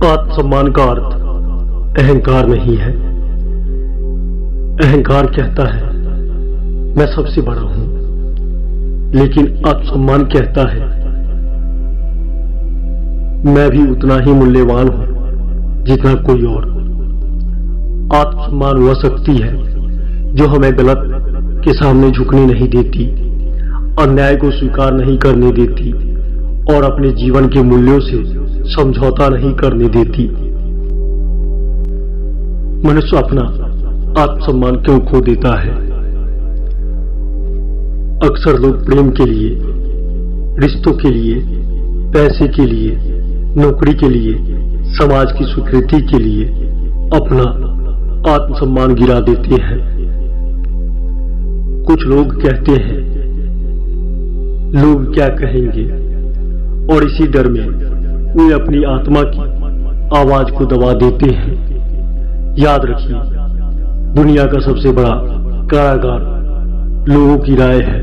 आत्मसम्मान का अर्थ अहंकार नहीं है। अहंकार कहता है मैं सबसे बड़ा हूं, लेकिन आत्मसम्मान कहता है मैं भी उतना ही मूल्यवान हूं जितना कोई और। आत्मसम्मान वह शक्ति है जो हमें गलत के सामने झुकने नहीं देती, अन्याय को स्वीकार नहीं करने देती और अपने जीवन के मूल्यों से समझौता नहीं करने देती। मनुष्य अपना आत्मसम्मान क्यों खो देता है? अक्सर लोग प्रेम के लिए, रिश्तों के लिए, पैसे के लिए, नौकरी के लिए, समाज की स्वीकृति के लिए अपना आत्मसम्मान गिरा देते हैं। कुछ लोग कहते हैं लोग क्या कहेंगे, और इसी डर में वे अपनी आत्मा की आवाज को दबा देते हैं। याद रखिए, दुनिया का सबसे बड़ा कारागार लोगों की राय है।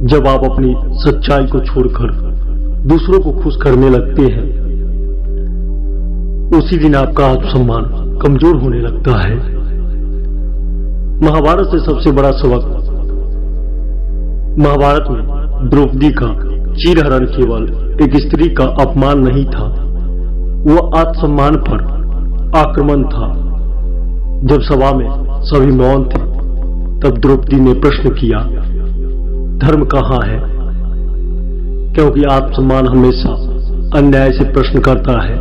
जब आप अपनी सच्चाई को छोड़कर दूसरों को खुश करने लगते हैं, उसी दिन आपका आत्मसम्मान कमजोर होने लगता है। महाभारत से सबसे बड़ा सबक, महाभारत में द्रौपदी का चीरहरण केवल एक स्त्री का अपमान नहीं था, वह आत्मसम्मान पर आक्रमण था। जब सभा में सभी मौन थे, तब द्रौपदी ने प्रश्न किया, धर्म कहां है? क्योंकि आत्मसम्मान हमेशा अन्याय से प्रश्न करता है।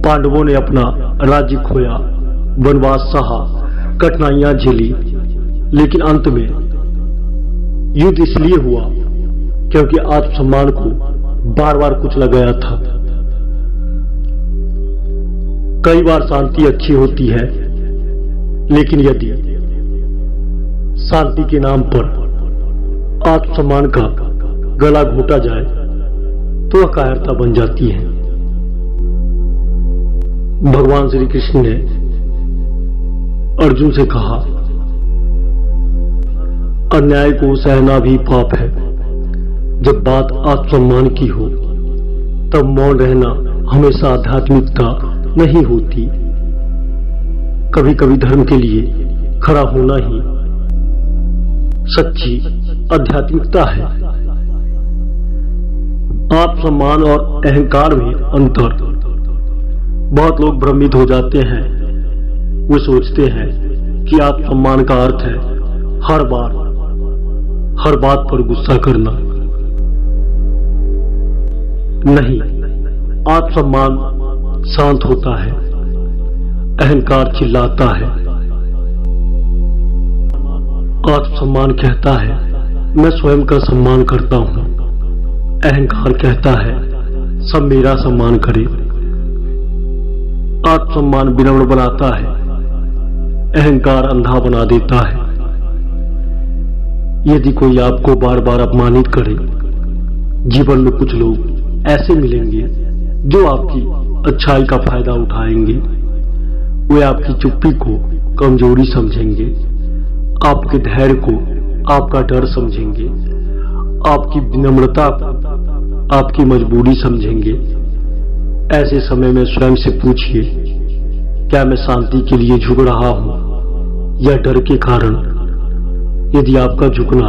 पांडवों ने अपना राज्य खोया, वनवास सहा, कठिनाइयां झेली, लेकिन अंत में युद्ध इसलिए हुआ क्योंकि आत्मसम्मान को बार बार कुचला गया था। कई बार शांति अच्छी होती है, लेकिन यदि शांति के नाम पर आत्मसम्मान का गला घोटा जाए तो अकायरता बन जाती है। भगवान श्री कृष्ण ने अर्जुन से कहा, अन्याय को सहना भी पाप है। जब बात आत्मसम्मान की हो, तब मौन रहना हमेशा आध्यात्मिकता नहीं होती। कभी कभी धर्म के लिए खड़ा होना ही सच्ची आध्यात्मिकता है। आत्मसम्मान और अहंकार में अंतर। बहुत लोग भ्रमित हो जाते हैं। वे सोचते हैं कि आत्मसम्मान का अर्थ है हर बात पर गुस्सा करना। नहीं, आत्मसम्मान शांत होता है, अहंकार चिल्लाता है। आत्मसम्मान कहता है मैं स्वयं का सम्मान करता हूं, अहंकार कहता है सब मेरा सम्मान करे। आत्मसम्मान विनम्र बनाता है, अहंकार अंधा बना देता है। यदि कोई आपको बार बार अपमानित करे, जीवन में कुछ लोग ऐसे मिलेंगे जो आपकी अच्छाई का फायदा उठाएंगे। वे आपकी चुप्पी को कमजोरी समझेंगे, आपके धैर्य को आपका डर समझेंगे, आपकी विनम्रता को आपकी मजबूरी समझेंगे। ऐसे समय में स्वयं से पूछिए, क्या मैं शांति के लिए झुक रहा हूं या डर के कारण? यदि आपका झुकना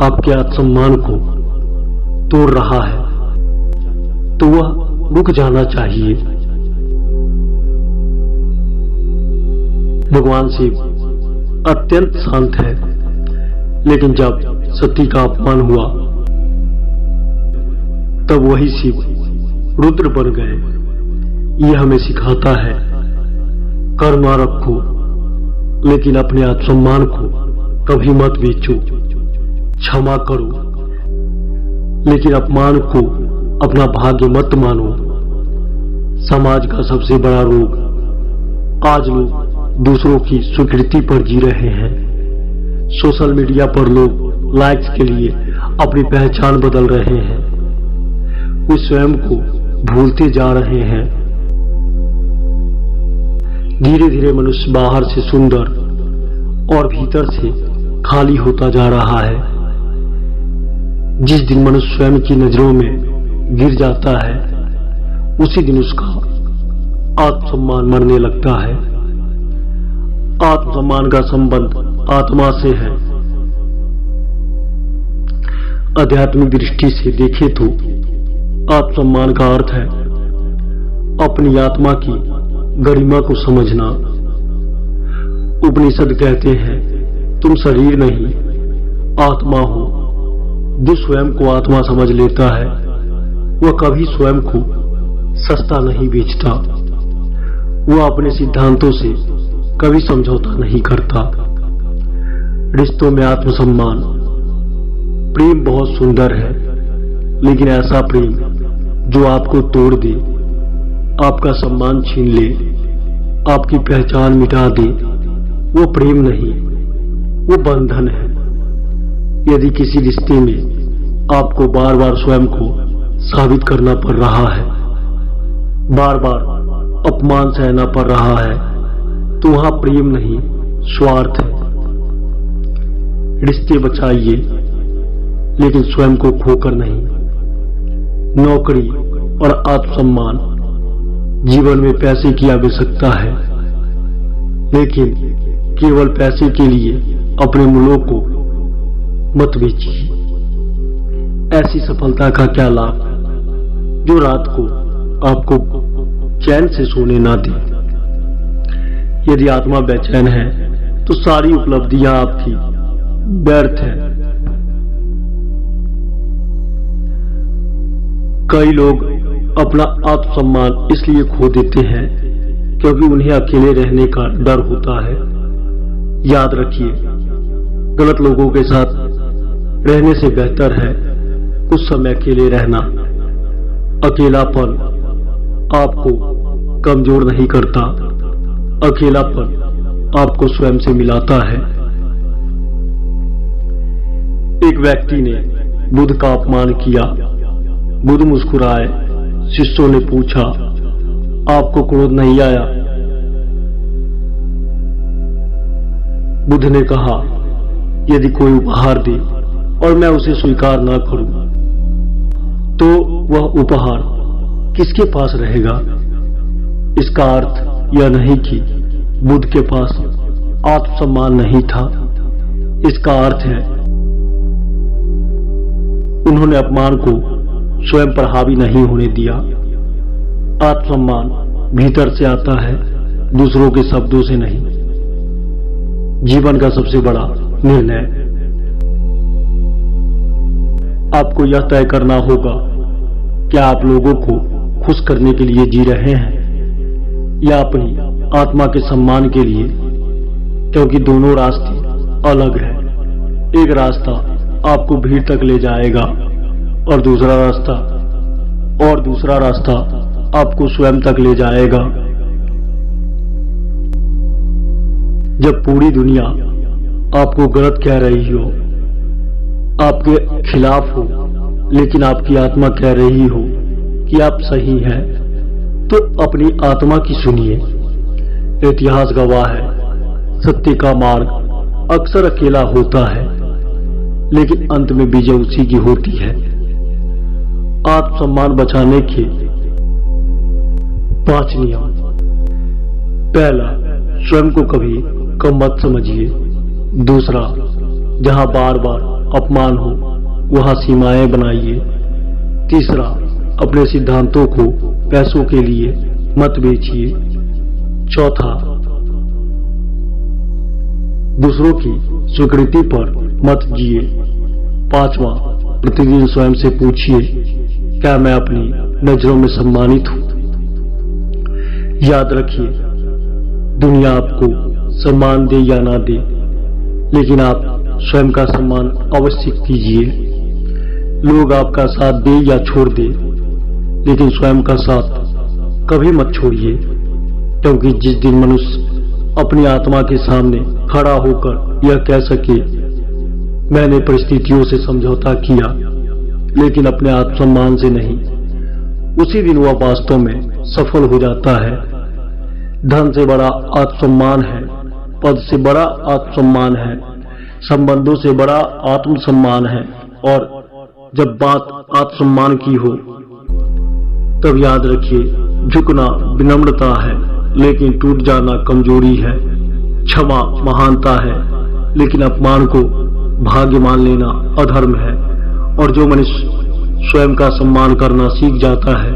आपके आत्मसम्मान को तोड़ रहा है, तो वह रुक जाना चाहिए। भगवान शिव अत्यंत शांत है, लेकिन जब सती का अपमान हुआ, तब वही शिव रुद्र बन गए। यह हमें सिखाता है करुणा रखो, लेकिन अपने आत्मसम्मान को कभी मत बेचो। क्षमा करो, लेकिन अपमान को अपना भाग्य मत मानो। समाज का सबसे बड़ा रोग, आज लोग दूसरों की स्वीकृति पर जी रहे हैं। सोशल मीडिया पर लोग लाइक्स के लिए अपनी पहचान बदल रहे हैं। वे स्वयं को भूलते जा रहे हैं। धीरे धीरे मनुष्य बाहर से सुंदर और भीतर से खाली होता जा रहा है। जिस दिन मनुष्य स्वयं की नजरों में गिर जाता है, उसी दिन उसका आत्मसम्मान मरने लगता है। आत्मसम्मान का संबंध आत्मा से है। आध्यात्मिक दृष्टि से देखें तो आत्मसम्मान का अर्थ है अपनी आत्मा की गरिमा को समझना। उपनिषद कहते हैं, तुम शरीर नहीं आत्मा हो। जो स्वयं को आत्मा समझ लेता है वह कभी स्वयं को सस्ता नहीं बेचता। वह अपने सिद्धांतों से कभी समझौता नहीं करता। रिश्तों में आत्मसम्मान, प्रेम बहुत सुंदर है, लेकिन ऐसा प्रेम जो आपको तोड़ दे, आपका सम्मान छीन ले, आपकी पहचान मिटा दे, वो प्रेम नहीं, वो बंधन है। यदि किसी रिश्ते में आपको बार बार स्वयं को साबित करना पड़ रहा है, बार बार अपमान सहना पड़ रहा है, तो वहां प्रेम नहीं, स्वार्थ है। रिश्ते बचाइए, लेकिन स्वयं को खोकर नहीं। नौकरी और आत्मसम्मान, जीवन में पैसे की आवश्यकता है, लेकिन केवल पैसे के लिए अपने मूल्यों को मत बेचिए। ऐसी सफलता का क्या लाभ जो रात को आपको चैन से सोने ना दे। यदि आत्मा बेचैन है तो सारी उपलब्धियां आपकी व्यर्थ है। कई लोग अपना आत्मसम्मान इसलिए खो देते हैं क्योंकि उन्हें अकेले रहने का डर होता है। याद रखिए, गलत लोगों के साथ रहने से बेहतर है कुछ समय अकेले रहना। अकेलापन आपको कमजोर नहीं करता, अकेलापन आपको स्वयं से मिलाता है। एक व्यक्ति ने बुद्ध का अपमान किया। बुद्ध मुस्कुराए। शिष्यों ने पूछा, आपको क्रोध नहीं आया? बुद्ध ने कहा, यदि कोई उपहार दे और मैं उसे स्वीकार न करूं, तो वह उपहार किसके पास रहेगा? इसका अर्थ यह नहीं कि बुद्ध के पास आत्मसम्मान नहीं था। इसका अर्थ है उन्होंने अपमान को स्वयं पर हावी नहीं होने दिया। आत्मसम्मान भीतर से आता है, दूसरों के शब्दों से नहीं। जीवन का सबसे बड़ा निर्णय आपको यह तय करना होगा, क्या आप लोगों को खुश करने के लिए जी रहे हैं या अपनी आत्मा के सम्मान के लिए? क्योंकि दोनों रास्ते अलग हैं। एक रास्ता आपको भीड़ तक ले जाएगा और दूसरा रास्ता आपको स्वयं तक ले जाएगा। जब पूरी दुनिया आपको गलत कह रही हो, आपके खिलाफ हो, लेकिन आपकी आत्मा कह रही हो कि आप सही हैं, तो अपनी आत्मा की सुनिए। इतिहास गवाह है, सत्य का मार्ग अक्सर अकेला होता है, लेकिन अंत में विजय उसी की होती है। आत्मसम्मान बचाने के 5 नियम। पहला, स्वयं को कभी कम मत समझिए। दूसरा, जहां बार बार अपमान हो वहां सीमाएं बनाइए। तीसरा, अपने सिद्धांतों को पैसों के लिए मत बेचिए। चौथा, दूसरों की स्वीकृति पर मत जिए। पांचवा, प्रतिदिन स्वयं से पूछिए, क्या मैं अपनी नजरों में सम्मानित हूं? याद रखिए, दुनिया आपको सम्मान दे या ना दे, लेकिन आप स्वयं का सम्मान अवश्य कीजिए। लोग आपका साथ दे या छोड़ दे, लेकिन स्वयं का साथ कभी मत छोड़िए, क्योंकि जिस दिन मनुष्य अपनी आत्मा के सामने खड़ा होकर यह कह सके, मैंने परिस्थितियों से समझौता किया लेकिन अपने आत्मसम्मान से नहीं, उसी दिन वह वास्तव में सफल हो जाता है। धन से बड़ा आत्मसम्मान है, पद से बड़ा आत्मसम्मान है, संबंधों से बड़ा आत्मसम्मान है, और जब बात आत्मसम्मान की हो तब याद रखिए, झुकना विनम्रता है लेकिन टूट जाना कमजोरी है। क्षमा महानता है लेकिन अपमान को भाग्य मान लेना अधर्म है। और जो मनुष्य स्वयं का सम्मान करना सीख जाता है,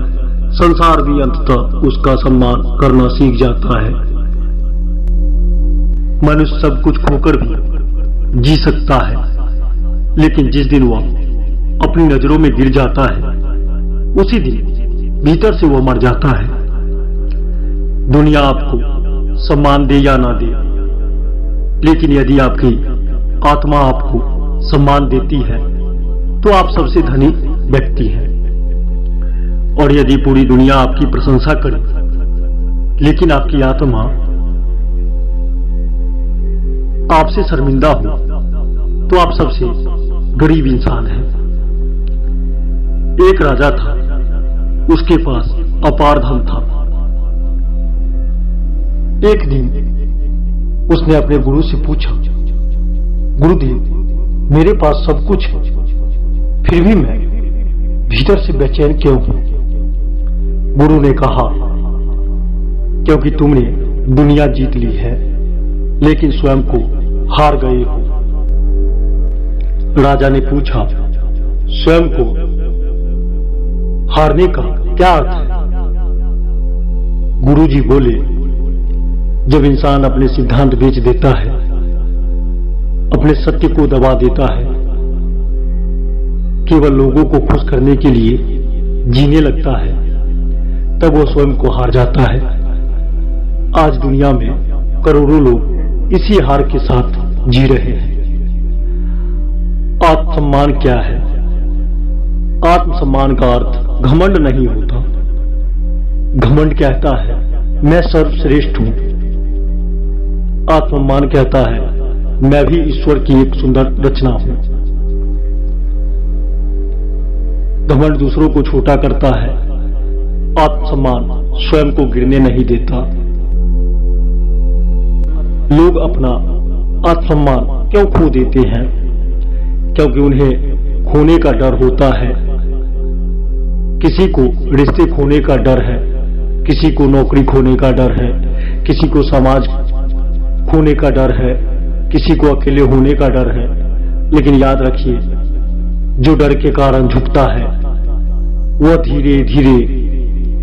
संसार भी अंततः उसका सम्मान करना सीख जाता है। मनुष्य सब कुछ खोकर भी जी सकता है, लेकिन जिस दिन वह अपनी नजरों में गिर जाता है, उसी दिन भीतर से वह मर जाता है। दुनिया आपको सम्मान दे या ना दे, लेकिन यदि आपकी आत्मा आपको सम्मान देती है तो आप सबसे धनी व्यक्ति हैं। और यदि पूरी दुनिया आपकी प्रशंसा करे लेकिन आपकी आत्मा आपसे शर्मिंदा हो तो आप सबसे गरीब इंसान हैं। एक राजा था, उसके पास अपार धन था। एक दिन उसने अपने गुरु से पूछा, गुरुदेव, मेरे पास सब कुछ है, फिर भी मैं भीतर से बेचैन क्यों हूं? गुरु ने कहा, क्योंकि तुमने दुनिया जीत ली है लेकिन स्वयं को हार गए हो। राजा ने पूछा, स्वयं को हारने का क्या अर्थ है? गुरुजी बोले, जब इंसान अपने सिद्धांत बेच देता है, अपने सत्य को दबा देता है, केवल लोगों को खुश करने के लिए जीने लगता है, तब वो स्वयं को हार जाता है। आज दुनिया में करोड़ों लोग इसी हार के साथ जी रहे हैं। आत्मसम्मान क्या है? आत्मसम्मान का अर्थ घमंड नहीं होता। घमंड कहता है मैं सर्वश्रेष्ठ हूं। आत्मसम्मान कहता है मैं भी ईश्वर की एक सुंदर रचना हूं। घमंड दूसरों को छोटा करता है, आत्मसम्मान स्वयं को गिरने नहीं देता। लोग अपना आत्मसम्मान क्यों खो देते हैं? क्योंकि उन्हें खोने का डर होता है। किसी को रिश्ते खोने का डर है, किसी को नौकरी खोने का डर है, किसी को समाज खोने का डर है, किसी को अकेले होने का डर है। लेकिन याद रखिए, जो डर के कारण झुकता है वह धीरे धीरे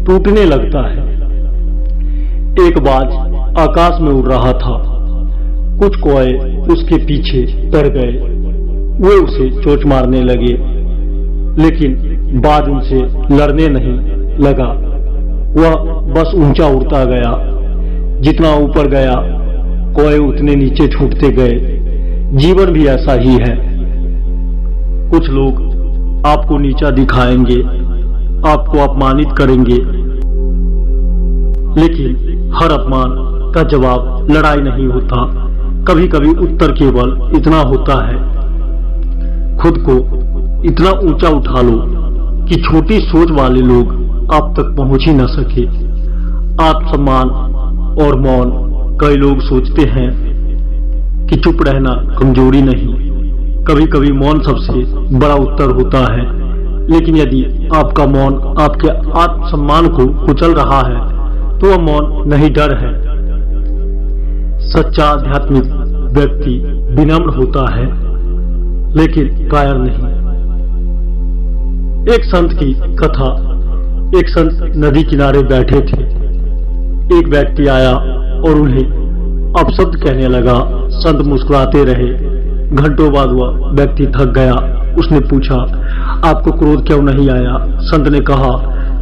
टूटने लगता है। एक बाज आकाश में उड़ रहा था, कुछ कौए उसके पीछे डर गए, वे उसे चोंच मारने लगे, लेकिन बाज उनसे लड़ने नहीं लगा। वह बस ऊंचा उड़ता गया। जितना ऊपर गया, कौए उतने नीचे छूटते गए। जीवन भी ऐसा ही है। कुछ लोग आपको नीचा दिखाएंगे, आपको अपमानित करेंगे, लेकिन हर अपमान का जवाब लड़ाई नहीं होता। कभी कभी उत्तर केवल इतना होता है, खुद को इतना ऊंचा उठा लो कि छोटी सोच वाले लोग आप तक पहुंच ही न सके। आत्मसम्मान और मौन। कई लोग सोचते हैं कि चुप रहना कमजोरी नहीं। कभी कभी मौन सबसे बड़ा उत्तर होता है। लेकिन यदि आपका मौन आपके आत्मसम्मान को कुचल रहा है तो वह मौन नहीं, डर है। सच्चा आध्यात्मिक व्यक्ति विनम्र होता है लेकिन कायर नहीं। एक संत की कथा। एक संत नदी किनारे बैठे थे। एक व्यक्ति आया और उन्हें अपशब्द कहने लगा। संत मुस्कुराते रहे। घंटों बाद वह व्यक्ति थक गया। उसने पूछा, आपको क्रोध क्यों नहीं आया? संत ने कहा,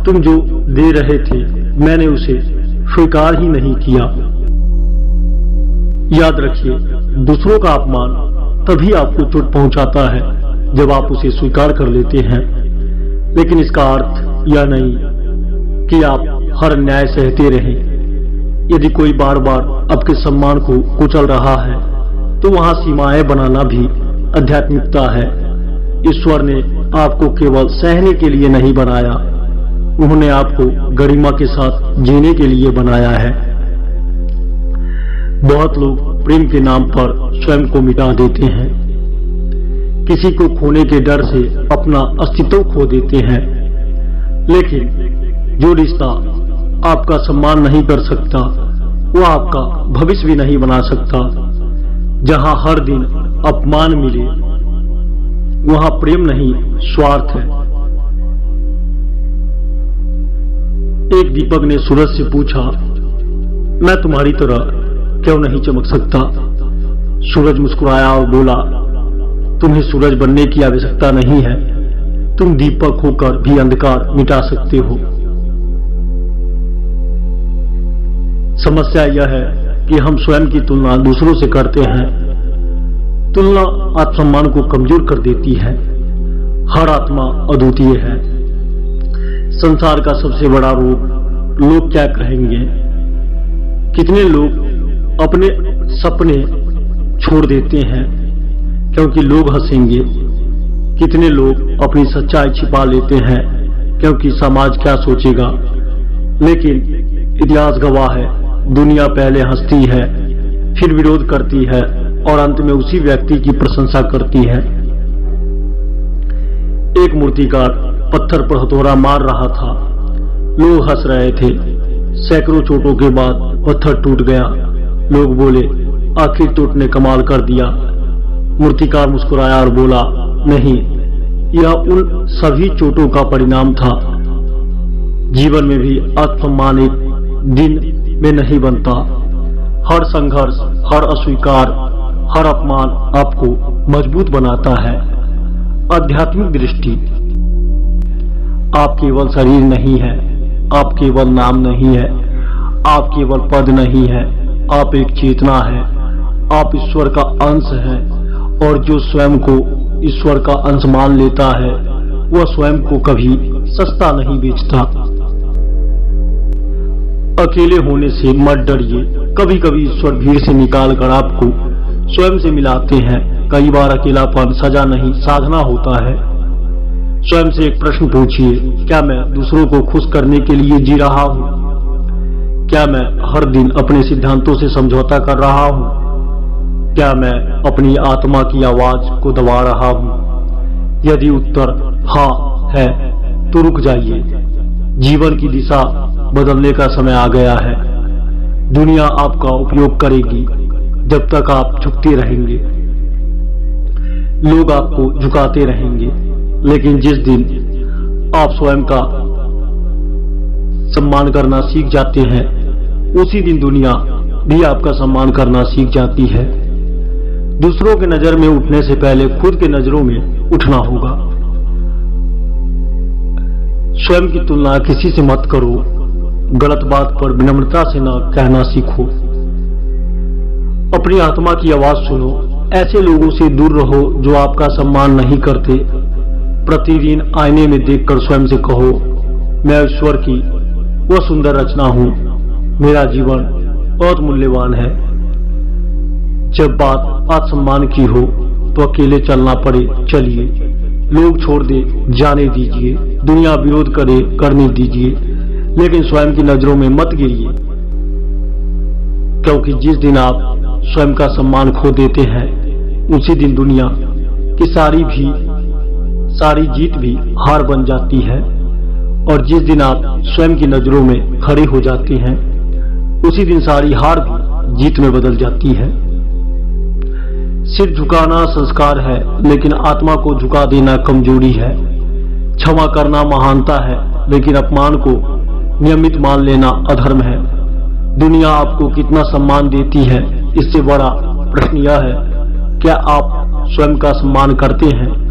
तुम जो दे रहे थे मैंने उसे स्वीकार ही नहीं किया। याद रखिए, दूसरों का अपमान तभी आपको चोट पहुंचाता है जब आप उसे स्वीकार कर लेते हैं। लेकिन इसका अर्थ यह नहीं कि आप हर न्याय सहते रहें। यदि कोई बार बार आपके सम्मान को कुचल रहा है तो वहां सीमाएं बनाना भी आध्यात्मिकता है। ईश्वर ने आपको केवल सहने के लिए नहीं बनाया, उन्होंने आपको गरिमा के साथ जीने के लिए बनाया है। बहुत लोग प्रेम के नाम पर स्वयं को मिटा देते हैं। किसी को खोने के डर से अपना अस्तित्व खो देते हैं। लेकिन जो रिश्ता आपका सम्मान नहीं कर सकता वो आपका भविष्य भी नहीं बना सकता। जहां हर दिन अपमान मिले वहां प्रेम नहीं स्वार्थ है। एक दीपक ने सूरज से पूछा, मैं तुम्हारी तरह क्यों नहीं चमक सकता? सूरज मुस्कुराया और बोला, तुम्हें सूरज बनने की आवश्यकता नहीं है, तुम दीपक होकर भी अंधकार मिटा सकते हो। समस्या यह है कि हम स्वयं की तुलना दूसरों से करते हैं। तुलना आत्मसम्मान को कमजोर कर देती है। हर आत्मा अद्वितीय है। संसार का सबसे बड़ा रोग लोग क्या कहेंगे। कितने लोग अपने सपने छोड़ देते हैं क्योंकि लोग हंसेंगे। कितने लोग अपनी सच्चाई छिपा लेते हैं क्योंकि समाज क्या सोचेगा। लेकिन इतिहास गवाह है, दुनिया पहले हंसती है, फिर विरोध करती है और अंत में उसी व्यक्ति की प्रशंसा करती है। एक मूर्तिकार पत्थर पर हथौड़ा मार रहा था। लोग हंस रहे थे। सैकड़ों चोटों के बाद पत्थर टूट गया। लोग बोले, आखिर टूटने कमाल कर दिया। मूर्तिकार मुस्कुराया और बोला, नहीं, यह उन सभी चोटों का परिणाम था। जीवन में भी आत्मसम्मान एक दिन में नहीं बनता। हर संघर्ष, हर अस्वीकार, हर अपमान आपको मजबूत बनाता है। आध्यात्मिक दृष्टि, आप केवल शरीर नहीं है, आप केवल नाम नहीं है, आप केवल पद नहीं है, आप एक चेतना है। आप ईश्वर का अंश हैं और जो स्वयं को ईश्वर का अंश मान लेता है वह स्वयं को कभी सस्ता नहीं बेचता। अकेले होने से मत डरिए। कभी कभी ईश्वर भीड़ से निकालकर आपको स्वयं से मिलाते हैं। कई बार अकेलापन सजा नहीं साधना होता है। स्वयं से एक प्रश्न पूछिए, क्या मैं दूसरों को खुश करने के लिए जी रहा हूँ? क्या मैं हर दिन अपने सिद्धांतों से समझौता कर रहा हूँ? क्या मैं अपनी आत्मा की आवाज को दबा रहा हूँ? यदि उत्तर हाँ है तो रुक जाइए। जीवन की दिशा बदलने का समय आ गया है। दुनिया आपका उपयोग करेगी जब तक आप झुकते रहेंगे। लोग आपको झुकाते रहेंगे, लेकिन जिस दिन आप स्वयं का सम्मान करना सीख जाते हैं उसी दिन दुनिया भी आपका सम्मान करना सीख जाती है। दूसरों के नजर में उठने से पहले खुद के नजरों में उठना होगा। स्वयं की तुलना किसी से मत करो। गलत बात पर विनम्रता से न कहना सीखो। अपनी आत्मा की आवाज सुनो। ऐसे लोगों से दूर रहो जो आपका सम्मान नहीं करते। प्रतिदिन आईने में देखकर स्वयं से कहो, मैं ईश्वर की वह सुंदर रचना हूं। मेरा जीवन बहुत मूल्यवान है। जब बात आत्मसम्मान की हो तो अकेले चलना पड़े चलिए। लोग छोड़ दे जाने दीजिए। दुनिया विरोध करे करने दीजिए, लेकिन स्वयं की नजरों में मत गिरिए। क्योंकि जिस दिन आप स्वयं का सम्मान खो देते हैं उसी दिन दुनिया की सारी जीत भी हार बन जाती है। और जिस दिन आप स्वयं की नजरों में खड़े हो जाते हैं उसी दिन सारी हार भी जीत में बदल जाती है। सिर झुकाना संस्कार है, लेकिन आत्मा को झुका देना कमजोरी है। क्षमा करना महानता है, लेकिन अपमान को नियमित मान लेना अधर्म है। दुनिया आपको कितना सम्मान देती है, इससे बड़ा प्रश्न यह है, क्या आप स्वयं का सम्मान करते हैं?